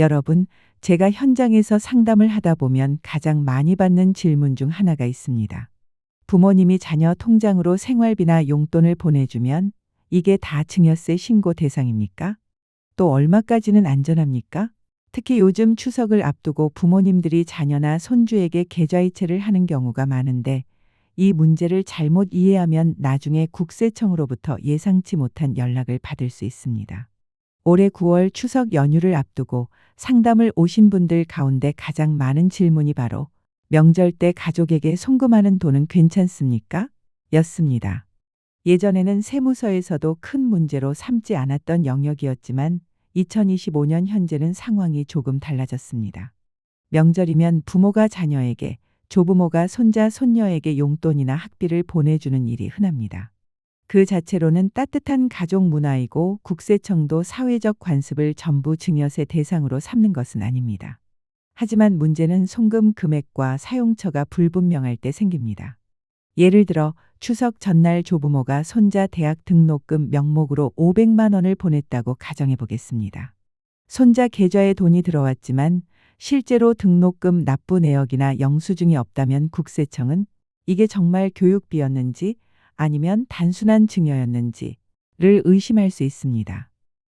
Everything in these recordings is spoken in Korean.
여러분, 제가 현장에서 상담을 하다 보면 가장 많이 받는 질문 중 하나가 있습니다. 부모님이 자녀 통장으로 생활비나 용돈을 보내주면 이게 다 증여세 신고 대상입니까? 또 얼마까지는 안전합니까? 특히 요즘 추석을 앞두고 부모님들이 자녀나 손주에게 계좌이체를 하는 경우가 많은데 이 문제를 잘못 이해하면 나중에 국세청으로부터 예상치 못한 연락을 받을 수 있습니다. 올해 9월 추석 연휴를 앞두고 상담을 오신 분들 가운데 가장 많은 질문이 바로 명절 때 가족에게 송금하는 돈은 괜찮습니까? 였습니다. 예전에는 세무서에서도 큰 문제로 삼지 않았던 영역이었지만 2025년 현재는 상황이 조금 달라졌습니다. 명절이면 부모가 자녀에게, 조부모가 손자, 손녀에게 용돈이나 학비를 보내주는 일이 흔합니다. 그 자체로는 따뜻한 가족 문화이고 국세청도 사회적 관습을 전부 증여세 대상으로 삼는 것은 아닙니다. 하지만 문제는 송금 금액과 사용처가 불분명할 때 생깁니다. 예를 들어 추석 전날 조부모가 손자 대학 등록금 명목으로 500만 원을 보냈다고 가정해 보겠습니다. 손자 계좌에 돈이 들어왔지만 실제로 등록금 납부 내역이나 영수증이 없다면 국세청은 이게 정말 교육비였는지 아니면 단순한 증여였는지를 의심할 수 있습니다.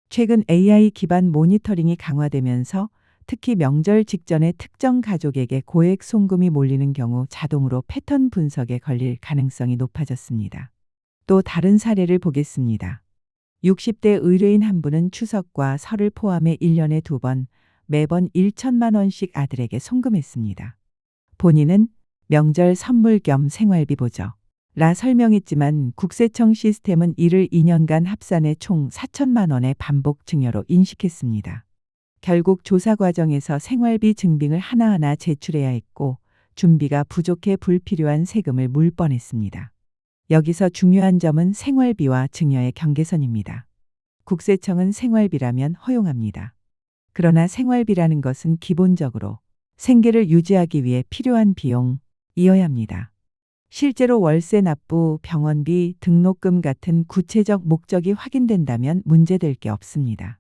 최근 AI 기반 모니터링이 강화되면서 특히 명절 직전에 특정 가족에게 고액 송금이 몰리는 경우 자동으로 패턴 분석에 걸릴 가능성이 높아졌습니다. 또 다른 사례를 보겠습니다. 60대 의뢰인 한 분은 추석과 설을 포함해 1년에 2번 매번 1천만 원씩 아들에게 송금했습니다. 본인은 명절 선물 겸 생활비 보죠. 라 설명했지만 국세청 시스템은 이를 2년간 합산해 총 4천만 원의 반복 증여로 인식했습니다. 결국 조사 과정에서 생활비 증빙을 하나하나 제출해야 했고 준비가 부족해 불필요한 세금을 물 뻔했습니다. 여기서 중요한 점은 생활비와 증여의 경계선입니다. 국세청은 생활비라면 허용합니다. 그러나 생활비라는 것은 기본적으로 생계를 유지하기 위해 필요한 비용이어야 합니다. 실제로 월세 납부, 병원비, 등록금 같은 구체적 목적이 확인된다면 문제될 게 없습니다.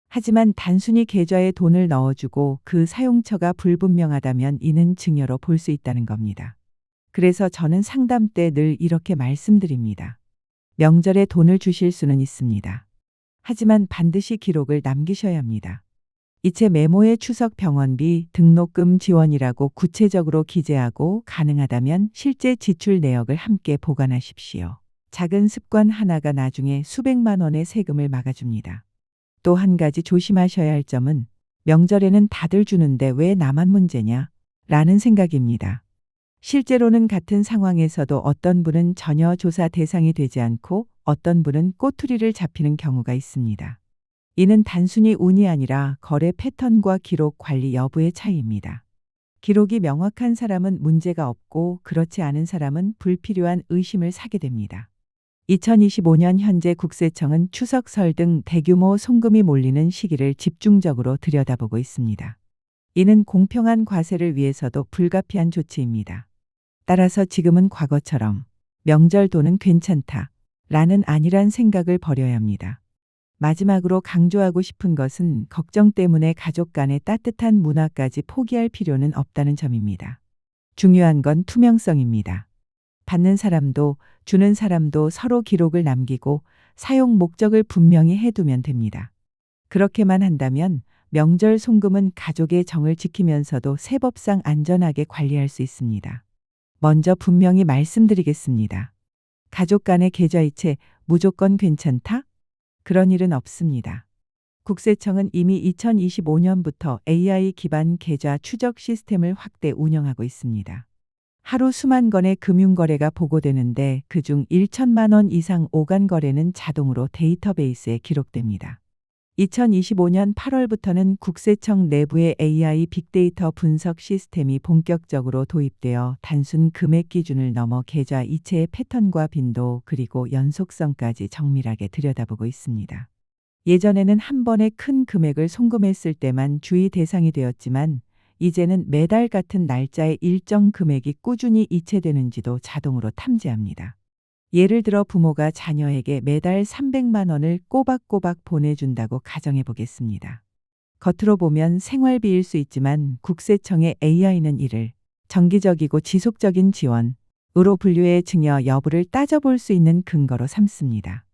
하지만 단순히 계좌에 돈을 넣어주고 그 사용처가 불분명하다면 이는 증여로 볼 수 있다는 겁니다. 그래서 저는 상담 때 늘 이렇게 말씀드립니다. 명절에 돈을 주실 수는 있습니다. 하지만 반드시 기록을 남기셔야 합니다. 이체 메모에 추석 병원비, 등록금 지원이라고 구체적으로 기재하고 가능하다면 실제 지출 내역을 함께 보관하십시오. 작은 습관 하나가 나중에 수백만 원의 세금을 막아줍니다. 또 한 가지 조심하셔야 할 점은 명절에는 다들 주는데 왜 나만 문제냐? 라는 생각입니다. 실제로는 같은 상황에서도 어떤 분은 전혀 조사 대상이 되지 않고 어떤 분은 꼬투리를 잡히는 경우가 있습니다. 이는 단순히 운이 아니라 거래 패턴과 기록 관리 여부의 차이입니다. 기록이 명확한 사람은 문제가 없고 그렇지 않은 사람은 불필요한 의심을 사게 됩니다. 2025년 현재 국세청은 추석 설 등 대규모 송금이 몰리는 시기를 집중적으로 들여다보고 있습니다. 이는 공평한 과세를 위해서도 불가피한 조치입니다. 따라서 지금은 과거처럼 명절 돈은 괜찮다 라는 안일한 생각을 버려야 합니다. 마지막으로 강조하고 싶은 것은 걱정 때문에 가족 간의 따뜻한 문화까지 포기할 필요는 없다는 점입니다. 중요한 건 투명성입니다. 받는 사람도 주는 사람도 서로 기록을 남기고 사용 목적을 분명히 해두면 됩니다. 그렇게만 한다면 명절 송금은 가족의 정을 지키면서도 세법상 안전하게 관리할 수 있습니다. 먼저 분명히 말씀드리겠습니다. 가족 간의 계좌이체 무조건 괜찮다? 그런 일은 없습니다. 국세청은 이미 2025년부터 AI 기반 계좌 추적 시스템을 확대 운영하고 있습니다. 하루 수만 건의 금융거래가 보고되는데 그중 1천만 원 이상 오간 거래는 자동으로 데이터베이스에 기록됩니다. 2025년 8월부터는 국세청 내부의 AI 빅데이터 분석 시스템이 본격적으로 도입되어 단순 금액 기준을 넘어 계좌 이체의 패턴과 빈도 그리고 연속성까지 정밀하게 들여다보고 있습니다. 예전에는 한 번에 큰 금액을 송금했을 때만 주의 대상이 되었지만 이제는 매달 같은 날짜에 일정 금액이 꾸준히 이체되는지도 자동으로 탐지합니다. 예를 들어 부모가 자녀에게 매달 300만 원을 꼬박꼬박 보내준다고 가정해 보겠습니다. 겉으로 보면 생활비일 수 있지만 국세청의 AI는 이를 정기적이고 지속적인 지원으로 분류해 증여 여부를 따져볼 수 있는 근거로 삼습니다.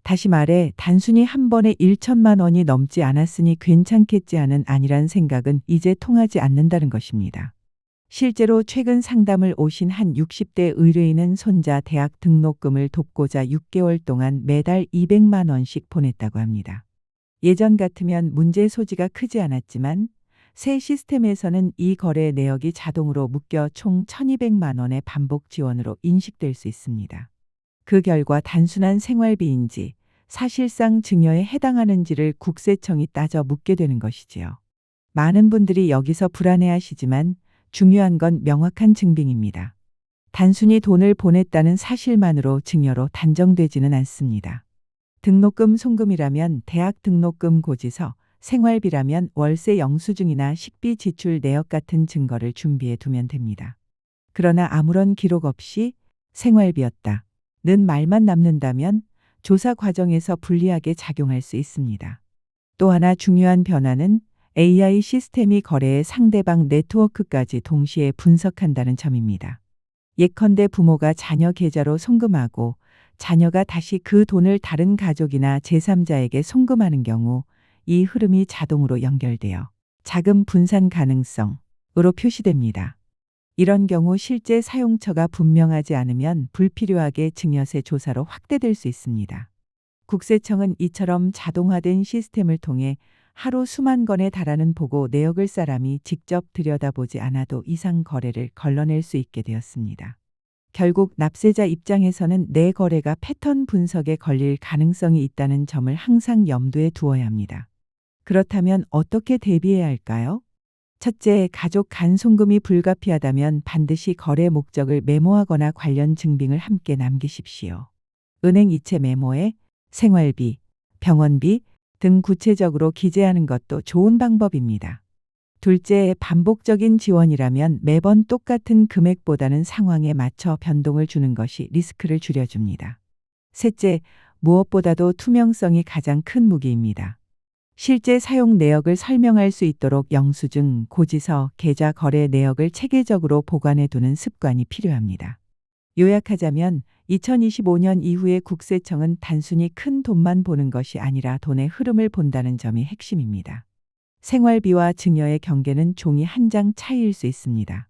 다시 말해 단순히 한 번에 1천만 원이 넘지 않았으니 괜찮겠지 하는 아니란 생각은 이제 통하지 않는다는 것입니다. 실제로 최근 상담을 오신 한 60대 의뢰인은 손자 대학 등록금을 돕고자 6개월 동안 매달 200만 원씩 보냈다고 합니다. 예전 같으면 문제 소지가 크지 않았지만 새 시스템에서는 이 거래 내역이 자동으로 묶여 총 1,200만 원의 반복 지원으로 인식될 수 있습니다. 그 결과 단순한 생활비인지 사실상 증여에 해당하는지를 국세청이 따져 묻게 되는 것이지요. 많은 분들이 여기서 불안해하시지만 중요한 건 명확한 증빙입니다. 단순히 돈을 보냈다는 사실만으로 증여로 단정되지는 않습니다. 등록금 송금이라면 대학 등록금 고지서, 생활비라면 월세 영수증이나 식비 지출 내역 같은 증거를 준비해 두면 됩니다. 그러나 아무런 기록 없이 생활비였다는 말만 남는다면 조사 과정에서 불리하게 작용할 수 있습니다. 또 하나 중요한 변화는 AI 시스템이 거래의 상대방 네트워크까지 동시에 분석한다는 점입니다. 예컨대 부모가 자녀 계좌로 송금하고 자녀가 다시 그 돈을 다른 가족이나 제3자에게 송금하는 경우 이 흐름이 자동으로 연결되어 자금 분산 가능성으로 표시됩니다. 이런 경우 실제 사용처가 분명하지 않으면 불필요하게 증여세 조사로 확대될 수 있습니다. 국세청은 이처럼 자동화된 시스템을 통해 하루 수만 건에 달하는 보고 내역을 사람이 직접 들여다보지 않아도 이상 거래를 걸러낼 수 있게 되었습니다. 결국 납세자 입장에서는 내 거래가 패턴 분석에 걸릴 가능성이 있다는 점을 항상 염두에 두어야 합니다. 그렇다면 어떻게 대비해야 할까요? 첫째, 가족 간 송금이 불가피하다면 반드시 거래 목적을 메모하거나 관련 증빙을 함께 남기십시오. 은행 이체 메모에 생활비, 병원비 등 구체적으로 기재하는 것도 좋은 방법입니다. 둘째, 반복적인 지원이라면 매번 똑같은 금액보다는 상황에 맞춰 변동을 주는 것이 리스크를 줄여줍니다. 셋째, 무엇보다도 투명성이 가장 큰 무기입니다. 실제 사용 내역을 설명할 수 있도록 영수증, 고지서, 계좌 거래 내역을 체계적으로 보관해 두는 습관이 필요합니다. 요약하자면 2025년 이후에 국세청은 단순히 큰 돈만 보는 것이 아니라 돈의 흐름을 본다는 점이 핵심입니다. 생활비와 증여의 경계는 종이 한 장 차이일 수 있습니다.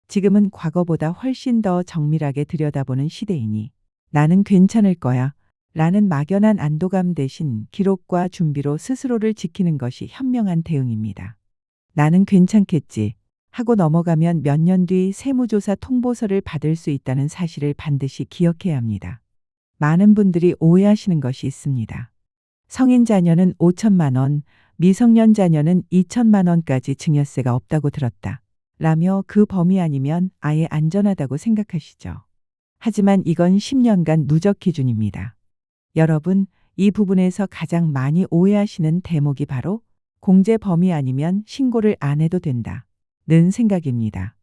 지금은 과거보다 훨씬 더 정밀하게 들여다보는 시대이니 나는 괜찮을 거야 라는 막연한 안도감 대신 기록과 준비로 스스로를 지키는 것이 현명한 대응입니다. 나는 괜찮겠지 하고 넘어가면 몇 년 뒤 세무조사 통보서를 받을 수 있다는 사실을 반드시 기억해야 합니다. 많은 분들이 오해하시는 것이 있습니다. 성인 자녀는 5천만 원, 미성년 자녀는 2천만 원까지 증여세가 없다고 들었다. 라며 그 범위 아니면 아예 안전하다고 생각하시죠. 하지만 이건 10년간 누적 기준입니다. 여러분, 이 부분에서 가장 많이 오해하시는 대목이 바로 공제 범위 아니면 신고를 안 해도 된다. 는 생각입니다.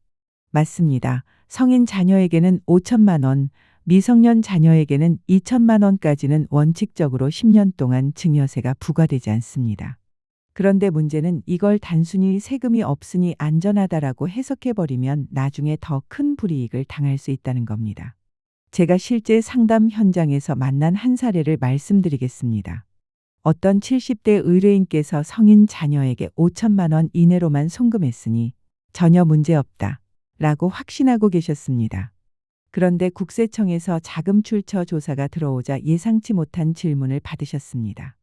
맞습니다. 성인 자녀에게는 5천만 원, 미성년 자녀에게는 2천만 원까지는 원칙적으로 10년 동안 증여세가 부과되지 않습니다. 그런데 문제는 이걸 단순히 세금이 없으니 안전하다라고 해석해버리면 나중에 더 큰 불이익을 당할 수 있다는 겁니다. 제가 실제 상담 현장에서 만난 한 사례를 말씀드리겠습니다. 어떤 70대 의뢰인께서 성인 자녀에게 5천만 원 이내로만 송금했으니 전혀 문제없다 라고 확신하고 계셨습니다. 그런데 국세청에서 자금 출처 조사가 들어오자 예상치 못한 질문을 받으셨습니다.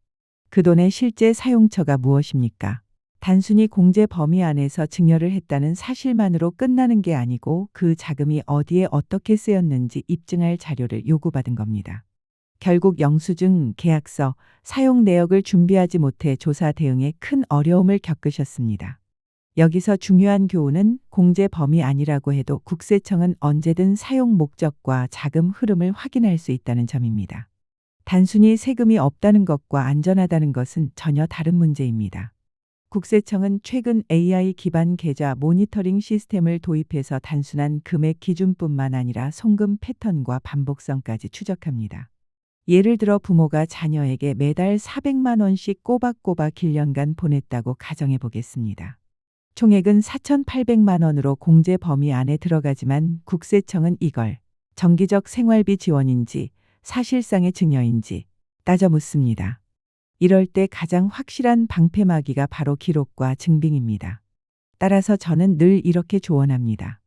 그 돈의 실제 사용처가 무엇입니까? 단순히 공제 범위 안에서 증여를 했다는 사실만으로 끝나는 게 아니고 그 자금이 어디에 어떻게 쓰였는지 입증할 자료를 요구받은 겁니다. 결국 영수증, 계약서, 사용 내역을 준비하지 못해 조사 대응에 큰 어려움을 겪으셨습니다. 여기서 중요한 교훈은 공제 범위 아니라고 해도 국세청은 언제든 사용 목적과 자금 흐름을 확인할 수 있다는 점입니다. 단순히 세금이 없다는 것과 안전하다는 것은 전혀 다른 문제입니다. 국세청은 최근 AI 기반 계좌 모니터링 시스템을 도입해서 단순한 금액 기준뿐만 아니라 송금 패턴과 반복성까지 추적합니다. 예를 들어 부모가 자녀에게 매달 400만 원씩 꼬박꼬박 1년간 보냈다고 가정해 보겠습니다. 총액은 4,800만 원으로 공제 범위 안에 들어가지만 국세청은 이걸 정기적 생활비 지원인지 사실상의 증여인지 따져 묻습니다. 이럴 때 가장 확실한 방패막이가 바로 기록과 증빙입니다. 따라서 저는 늘 이렇게 조언합니다.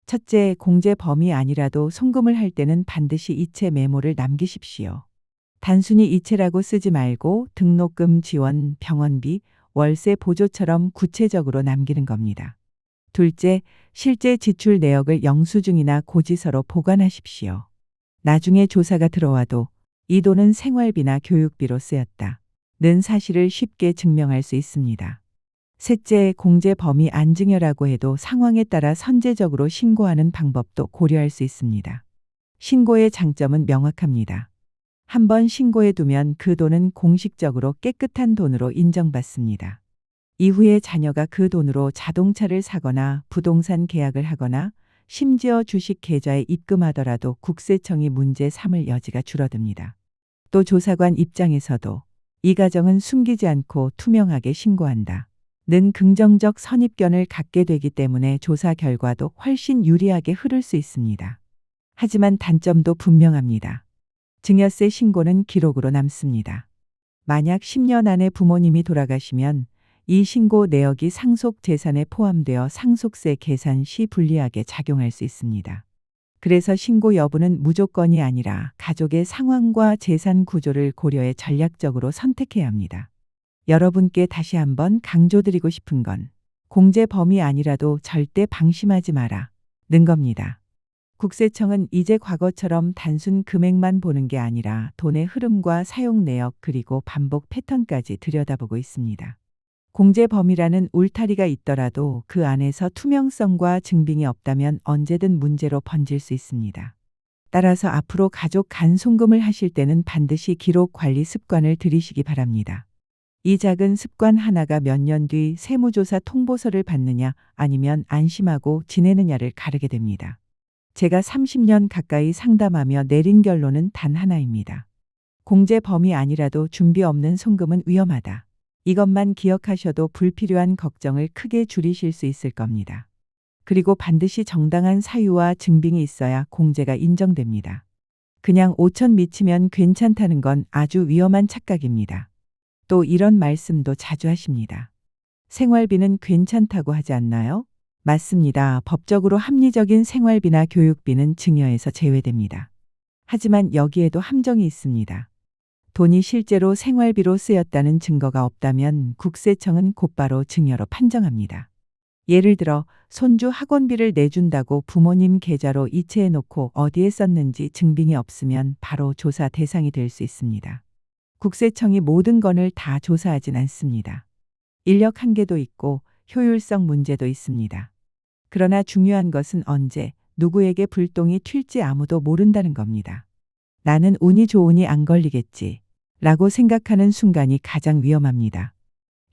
첫째, 공제 범위 아니라도 송금을 할 때는 반드시 이체 메모를 남기십시오. 단순히 이체라고 쓰지 말고 등록금 지원, 병원비, 월세 보조처럼 구체적으로 남기는 겁니다. 둘째, 실제 지출 내역을 영수증이나 고지서로 보관하십시오. 나중에 조사가 들어와도 이 돈은 생활비나 교육비로 쓰였다 는 사실을 쉽게 증명할 수 있습니다. 셋째, 공제 범위 안증여라고 해도 상황에 따라 선제적으로 신고하는 방법도 고려할 수 있습니다. 신고의 장점은 명확합니다. 한번 신고해 두면 그 돈은 공식적으로 깨끗한 돈으로 인정받습니다. 이후에 자녀가 그 돈으로 자동차를 사거나 부동산 계약을 하거나 심지어 주식 계좌에 입금하더라도 국세청이 문제 삼을 여지가 줄어듭니다. 또 조사관 입장에서도 이 가정은 숨기지 않고 투명하게 신고한다 는 긍정적 선입견을 갖게 되기 때문에 조사 결과도 훨씬 유리하게 흐를 수 있습니다. 하지만 단점도 분명합니다. 증여세 신고는 기록으로 남습니다. 만약 10년 안에 부모님이 돌아가시면 이 신고 내역이 상속 재산에 포함되어 상속세 계산 시 불리하게 작용할 수 있습니다. 그래서 신고 여부는 무조건이 아니라 가족의 상황과 재산 구조를 고려해 전략적으로 선택해야 합니다. 여러분께 다시 한번 강조드리고 싶은 건 공제 범위 아니라도 절대 방심하지 마라 는 겁니다. 국세청은 이제 과거처럼 단순 금액만 보는 게 아니라 돈의 흐름과 사용 내역 그리고 반복 패턴까지 들여다보고 있습니다. 공제 범위라는 울타리가 있더라도 그 안에서 투명성과 증빙이 없다면 언제든 문제로 번질 수 있습니다. 따라서 앞으로 가족 간 송금을 하실 때는 반드시 기록 관리 습관을 들이시기 바랍니다. 이 작은 습관 하나가 몇 년 뒤 세무조사 통보서를 받느냐 아니면 안심하고 지내느냐를 가르게 됩니다. 제가 30년 가까이 상담하며 내린 결론은 단 하나입니다. 공제 범위 아니라도 준비 없는 송금은 위험하다. 이것만 기억하셔도 불필요한 걱정을 크게 줄이실 수 있을 겁니다. 그리고 반드시 정당한 사유와 증빙이 있어야 공제가 인정됩니다. 그냥 5천 미치면 괜찮다는 건 아주 위험한 착각입니다. 또 이런 말씀도 자주 하십니다. 생활비는 괜찮다고 하지 않나요? 맞습니다. 법적으로 합리적인 생활비나 교육비는 증여에서 제외됩니다. 하지만 여기에도 함정이 있습니다. 돈이 실제로 생활비로 쓰였다는 증거가 없다면 국세청은 곧바로 증여로 판정합니다. 예를 들어 손주 학원비를 내준다고 부모님 계좌로 이체해놓고 어디에 썼는지 증빙이 없으면 바로 조사 대상이 될 수 있습니다. 국세청이 모든 건을 다 조사하진 않습니다. 인력 한계도 있고 효율성 문제도 있습니다. 그러나 중요한 것은 언제 누구에게 불똥이 튈지 아무도 모른다는 겁니다. 나는 운이 좋으니 안 걸리겠지 라고 생각하는 순간이 가장 위험합니다.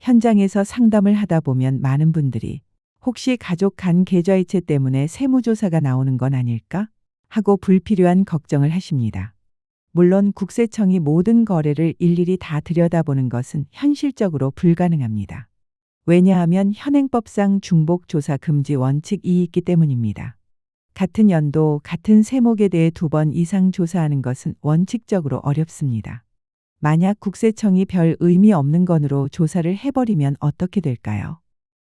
현장에서 상담을 하다 보면 많은 분들이 혹시 가족 간 계좌이체 때문에 세무조사가 나오는 건 아닐까 하고 불필요한 걱정을 하십니다. 물론 국세청이 모든 거래를 일일이 다 들여다보는 것은 현실적으로 불가능합니다. 왜냐하면 현행법상 중복조사 금지 원칙이 있기 때문입니다. 같은 연도 같은 세목에 대해 2번 이상 조사하는 것은 원칙적으로 어렵습니다. 만약 국세청이 별 의미 없는 건으로 조사를 해버리면 어떻게 될까요?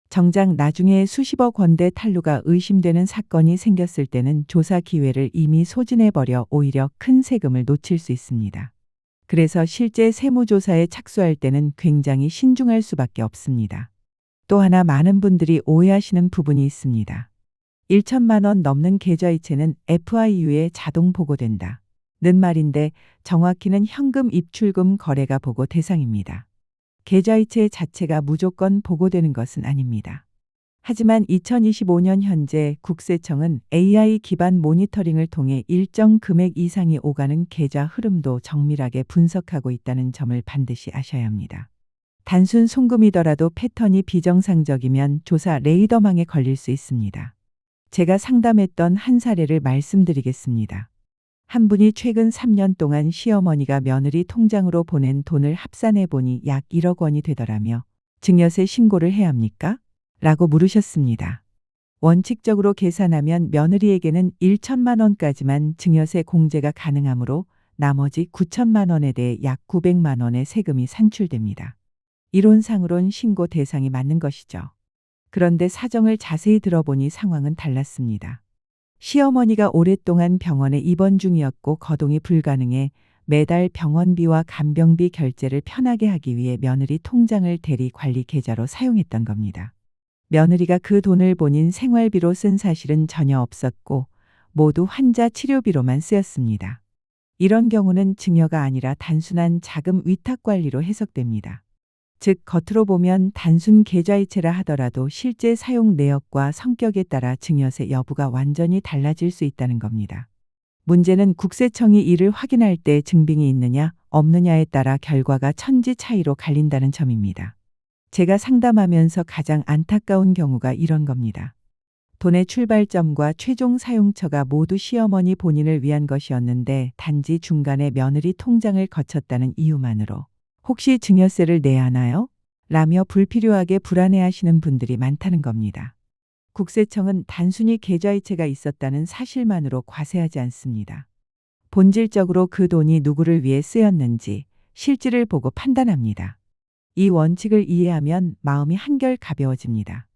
정작 나중에 수십억 원대 탈루가 의심되는 사건이 생겼을 때는 조사 기회를 이미 소진해버려 오히려 큰 세금을 놓칠 수 있습니다. 그래서 실제 세무조사에 착수할 때는 굉장히 신중할 수밖에 없습니다. 또 하나 많은 분들이 오해하시는 부분이 있습니다. 1천만 원 넘는 계좌이체는 FIU에 자동 보고된다 는 말인데 정확히는 현금 입출금 거래가 보고 대상입니다. 계좌이체 자체가 무조건 보고되는 것은 아닙니다. 하지만 2025년 현재 국세청은 AI 기반 모니터링을 통해 일정 금액 이상이 오가는 계좌 흐름도 정밀하게 분석하고 있다는 점을 반드시 아셔야 합니다. 단순 송금이더라도 패턴이 비정상적이면 조사 레이더망에 걸릴 수 있습니다. 제가 상담했던 한 사례를 말씀드리겠습니다. 한 분이 최근 3년 동안 시어머니가 며느리 통장으로 보낸 돈을 합산해 보니 약 1억 원이 되더라며 증여세 신고를 해야 합니까? 라고 물으셨습니다. 원칙적으로 계산하면 며느리에게는 1천만 원까지만 증여세 공제가 가능하므로 나머지 9천만 원에 대해 약 900만 원의 세금이 산출됩니다. 이론상으론 신고 대상이 맞는 것이죠. 그런데 사정을 자세히 들어보니 상황은 달랐습니다. 시어머니가 오랫동안 병원에 입원 중이었고 거동이 불가능해 매달 병원비와 간병비 결제를 편하게 하기 위해 며느리 통장을 대리 관리 계좌로 사용했던 겁니다. 며느리가 그 돈을 본인 생활비로 쓴 사실은 전혀 없었고 모두 환자 치료비로만 쓰였습니다. 이런 경우는 증여가 아니라 단순한 자금 위탁 관리로 해석됩니다. 즉 겉으로 보면 단순 계좌이체라 하더라도 실제 사용 내역과 성격에 따라 증여세 여부가 완전히 달라질 수 있다는 겁니다. 문제는 국세청이 이를 확인할 때 증빙이 있느냐 없느냐에 따라 결과가 천지 차이로 갈린다는 점입니다. 제가 상담하면서 가장 안타까운 경우가 이런 겁니다. 돈의 출발점과 최종 사용처가 모두 시어머니 본인을 위한 것이었는데 단지 중간에 며느리 통장을 거쳤다는 이유만으로 혹시 증여세를 내야 하나요? 라며 불필요하게 불안해하시는 분들이 많다는 겁니다. 국세청은 단순히 계좌이체가 있었다는 사실만으로 과세하지 않습니다. 본질적으로 그 돈이 누구를 위해 쓰였는지 실질을 보고 판단합니다. 이 원칙을 이해하면 마음이 한결 가벼워집니다.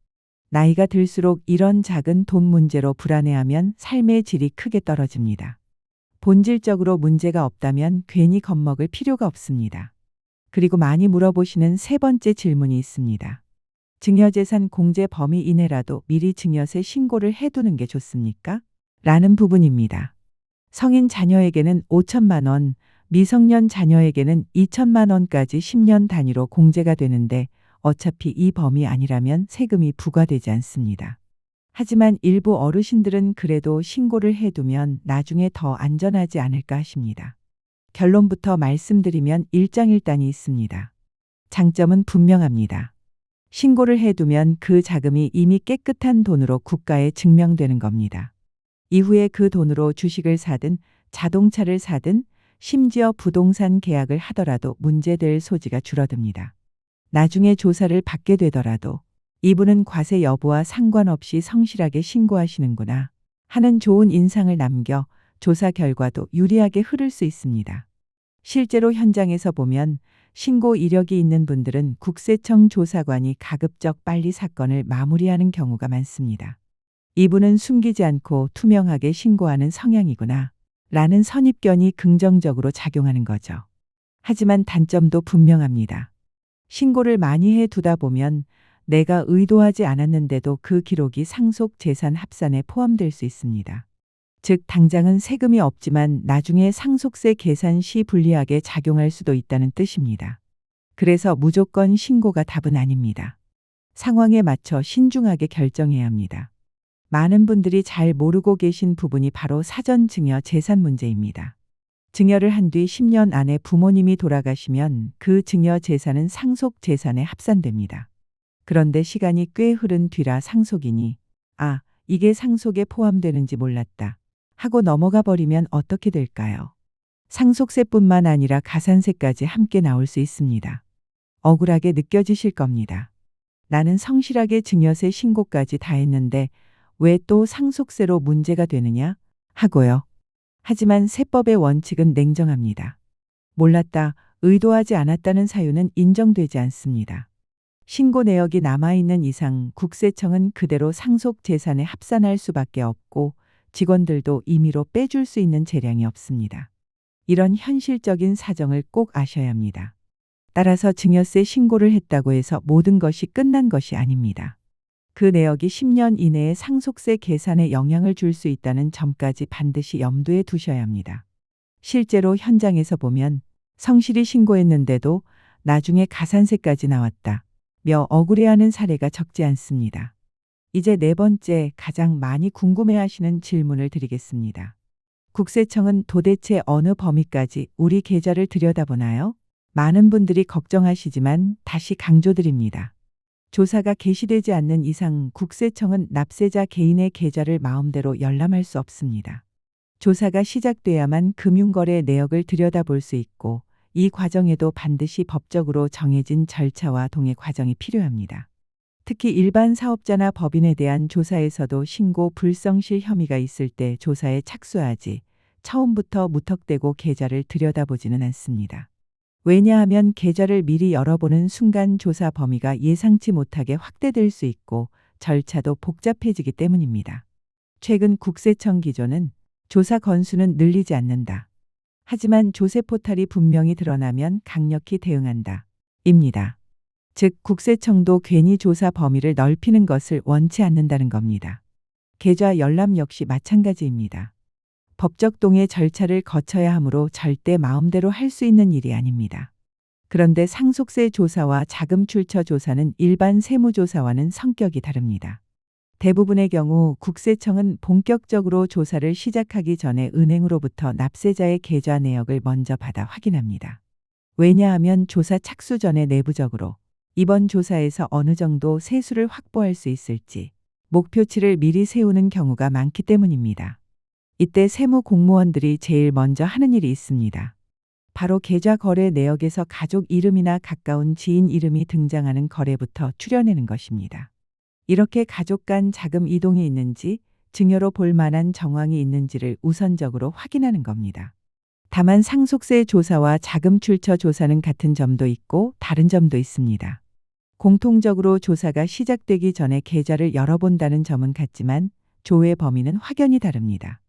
나이가 들수록 이런 작은 돈 문제로 불안해하면 삶의 질이 크게 떨어집니다. 본질적으로 문제가 없다면 괜히 겁먹을 필요가 없습니다. 그리고 많이 물어보시는 세 번째 질문이 있습니다. 증여재산 공제 범위 이내라도 미리 증여세 신고를 해두는 게 좋습니까? 라는 부분입니다. 성인 자녀에게는 5천만 원, 미성년 자녀에게는 2천만 원까지 10년 단위로 공제가 되는데 어차피 이 범위 아니라면 세금이 부과되지 않습니다. 하지만 일부 어르신들은 그래도 신고를 해두면 나중에 더 안전하지 않을까 하십니다. 결론부터 말씀드리면 일장일단이 있습니다. 장점은 분명합니다. 신고를 해두면 그 자금이 이미 깨끗한 돈으로 국가에 증명되는 겁니다. 이후에 그 돈으로 주식을 사든 자동차를 사든 심지어 부동산 계약을 하더라도 문제될 소지가 줄어듭니다. 나중에 조사를 받게 되더라도 이분은 과세 여부와 상관없이 성실하게 신고하시는구나 하는 좋은 인상을 남겨 조사 결과도 유리하게 흐를 수 있습니다. 실제로 현장에서 보면 신고 이력이 있는 분들은 국세청 조사관이 가급적 빨리 사건을 마무리하는 경우가 많습니다. 이분은 숨기지 않고 투명하게 신고하는 성향이구나 라는 선입견이 긍정적으로 작용하는 거죠. 하지만 단점도 분명합니다. 신고를 많이 해 두다 보면 내가 의도하지 않았는데도 그 기록이 상속 재산 합산에 포함될 수 있습니다. 즉 당장은 세금이 없지만 나중에 상속세 계산 시 불리하게 작용할 수도 있다는 뜻입니다. 그래서 무조건 신고가 답은 아닙니다. 상황에 맞춰 신중하게 결정해야 합니다. 많은 분들이 잘 모르고 계신 부분이 바로 사전 증여 재산 문제입니다. 증여를 한 뒤 10년 안에 부모님이 돌아가시면 그 증여 재산은 상속 재산에 합산됩니다. 그런데 시간이 꽤 흐른 뒤라 상속인이 이게 상속에 포함되는지 몰랐다 하고 넘어가 버리면 어떻게 될까요? 상속세뿐만 아니라 가산세까지 함께 나올 수 있습니다. 억울하게 느껴지실 겁니다. 나는 성실하게 증여세 신고까지 다 했는데 왜 또 상속세로 문제가 되느냐 하고요. 하지만 세법의 원칙은 냉정합니다. 몰랐다, 의도하지 않았다는 사유는 인정되지 않습니다. 신고 내역이 남아있는 이상 국세청은 그대로 상속 재산에 합산할 수밖에 없고 직원들도 임의로 빼줄 수 있는 재량이 없습니다. 이런 현실적인 사정을 꼭 아셔야 합니다. 따라서 증여세 신고를 했다고 해서 모든 것이 끝난 것이 아닙니다. 그 내역이 10년 이내에 상속세 계산에 영향을 줄 수 있다는 점까지 반드시 염두에 두셔야 합니다. 실제로 현장에서 보면 성실히 신고했는데도 나중에 가산세까지 나왔다 며 억울해하는 사례가 적지 않습니다. 이제 네 번째 가장 많이 궁금해하시는 질문을 드리겠습니다. 국세청은 도대체 어느 범위까지 우리 계좌를 들여다보나요? 많은 분들이 걱정하시지만 다시 강조드립니다. 조사가 개시되지 않는 이상 국세청은 납세자 개인의 계좌를 마음대로 열람할 수 없습니다. 조사가 시작돼야만 금융거래 내역을 들여다볼 수 있고 이 과정에도 반드시 법적으로 정해진 절차와 동의 과정이 필요합니다. 특히 일반 사업자나 법인에 대한 조사에서도 신고 불성실 혐의가 있을 때 조사에 착수하지 처음부터 무턱대고 계좌를 들여다보지는 않습니다. 왜냐하면 계좌를 미리 열어보는 순간 조사 범위가 예상치 못하게 확대될 수 있고 절차도 복잡해지기 때문입니다. 최근 국세청 기조는 조사 건수는 늘리지 않는다. 하지만 조세 포탈이 분명히 드러나면 강력히 대응한다. 입니다. 즉 국세청도 괜히 조사 범위를 넓히는 것을 원치 않는다는 겁니다. 계좌 열람 역시 마찬가지입니다. 법적 동의 절차를 거쳐야 하므로 절대 마음대로 할 수 있는 일이 아닙니다. 그런데 상속세 조사와 자금 출처 조사는 일반 세무조사와는 성격이 다릅니다. 대부분의 경우 국세청은 본격적으로 조사를 시작하기 전에 은행으로부터 납세자의 계좌 내역을 먼저 받아 확인합니다. 왜냐하면 조사 착수 전에 내부적으로 이번 조사에서 어느 정도 세수를 확보할 수 있을지 목표치를 미리 세우는 경우가 많기 때문입니다. 이때 세무 공무원들이 제일 먼저 하는 일이 있습니다. 바로 계좌 거래 내역에서 가족 이름이나 가까운 지인 이름이 등장하는 거래부터 추려내는 것입니다. 이렇게 가족 간 자금 이동이 있는지 증여로 볼 만한 정황이 있는지를 우선적으로 확인하는 겁니다. 다만 상속세 조사와 자금 출처 조사는 같은 점도 있고 다른 점도 있습니다. 공통적으로 조사가 시작되기 전에 계좌를 열어본다는 점은 같지만 조회 범위는 확연히 다릅니다.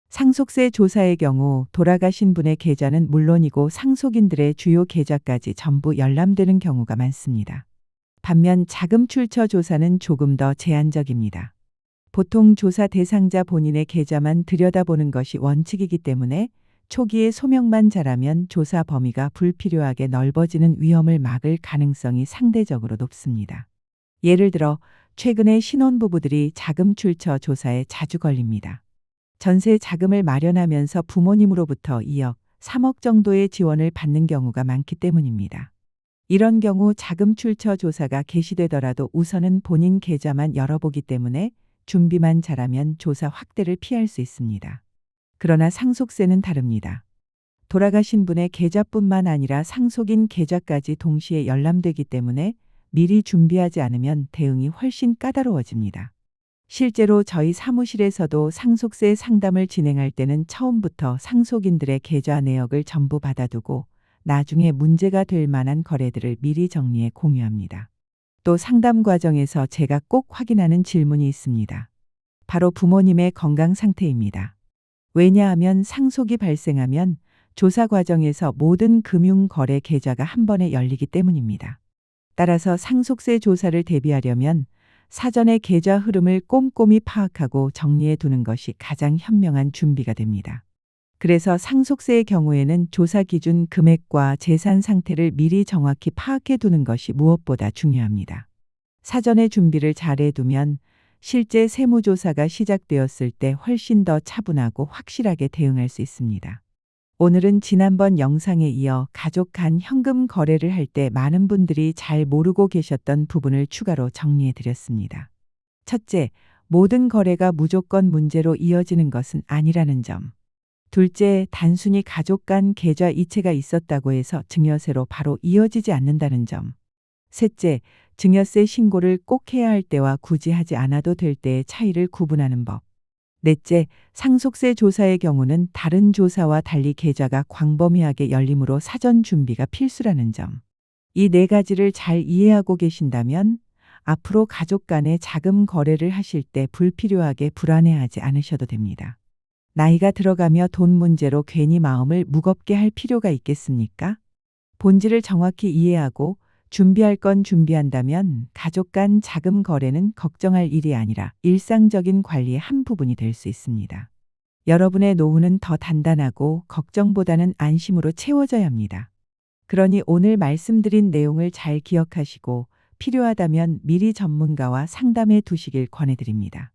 상속세 조사의 경우 돌아가신 분의 계좌는 물론이고 상속인들의 주요 계좌까지 전부 열람되는 경우가 많습니다. 반면 자금 출처 조사는 조금 더 제한적입니다. 보통 조사 대상자 본인의 계좌만 들여다보는 것이 원칙이기 때문에 초기에 소명만 잘하면 조사 범위가 불필요하게 넓어지는 위험을 막을 가능성이 상대적으로 높습니다. 예를 들어 최근에 신혼부부들이 자금 출처 조사에 자주 걸립니다. 전세 자금을 마련하면서 부모님으로부터 2억, 3억 정도의 지원을 받는 경우가 많기 때문입니다. 이런 경우 자금 출처 조사가 개시되더라도 우선은 본인 계좌만 열어보기 때문에 준비만 잘하면 조사 확대를 피할 수 있습니다. 그러나 상속세는 다릅니다. 돌아가신 분의 계좌뿐만 아니라 상속인 계좌까지 동시에 열람되기 때문에 미리 준비하지 않으면 대응이 훨씬 까다로워집니다. 실제로 저희 사무실에서도 상속세 상담을 진행할 때는 처음부터 상속인들의 계좌 내역을 전부 받아두고 나중에 문제가 될 만한 거래들을 미리 정리해 공유합니다. 또 상담 과정에서 제가 꼭 확인하는 질문이 있습니다. 바로 부모님의 건강 상태입니다. 왜냐하면 상속이 발생하면 조사 과정에서 모든 금융 거래 계좌가 한 번에 열리기 때문입니다. 따라서 상속세 조사를 대비하려면 사전에 계좌 흐름을 꼼꼼히 파악하고 정리해 두는 것이 가장 현명한 준비가 됩니다. 그래서 상속세의 경우에는 조사 기준 금액과 재산 상태를 미리 정확히 파악해 두는 것이 무엇보다 중요합니다. 사전에 준비를 잘 해두면 실제 세무조사가 시작되었을 때 훨씬 더 차분하고 확실하게 대응할 수 있습니다. 오늘은 지난번 영상에 이어 가족 간 현금 거래를 할 때 많은 분들이 잘 모르고 계셨던 부분을 추가로 정리해 드렸습니다. 첫째, 모든 거래가 무조건 문제로 이어지는 것은 아니라는 점. 둘째, 단순히 가족 간 계좌 이체가 있었다고 해서 증여세로 바로 이어지지 않는다는 점. 셋째, 증여세 신고를 꼭 해야 할 때와 굳이 하지 않아도 될 때의 차이를 구분하는 법. 넷째, 상속세 조사의 경우는 다른 조사와 달리 계좌가 광범위하게 열리므로 사전 준비가 필수라는 점. 이 네 가지를 잘 이해하고 계신다면 앞으로 가족 간의 자금 거래를 하실 때 불필요하게 불안해하지 않으셔도 됩니다. 나이가 들어가며 돈 문제로 괜히 마음을 무겁게 할 필요가 있겠습니까? 본질을 정확히 이해하고 준비할 건 준비한다면 가족 간 자금 거래는 걱정할 일이 아니라 일상적인 관리의 한 부분이 될 수 있습니다. 여러분의 노후는 더 단단하고 걱정보다는 안심으로 채워져야 합니다. 그러니 오늘 말씀드린 내용을 잘 기억하시고 필요하다면 미리 전문가와 상담해 두시길 권해드립니다.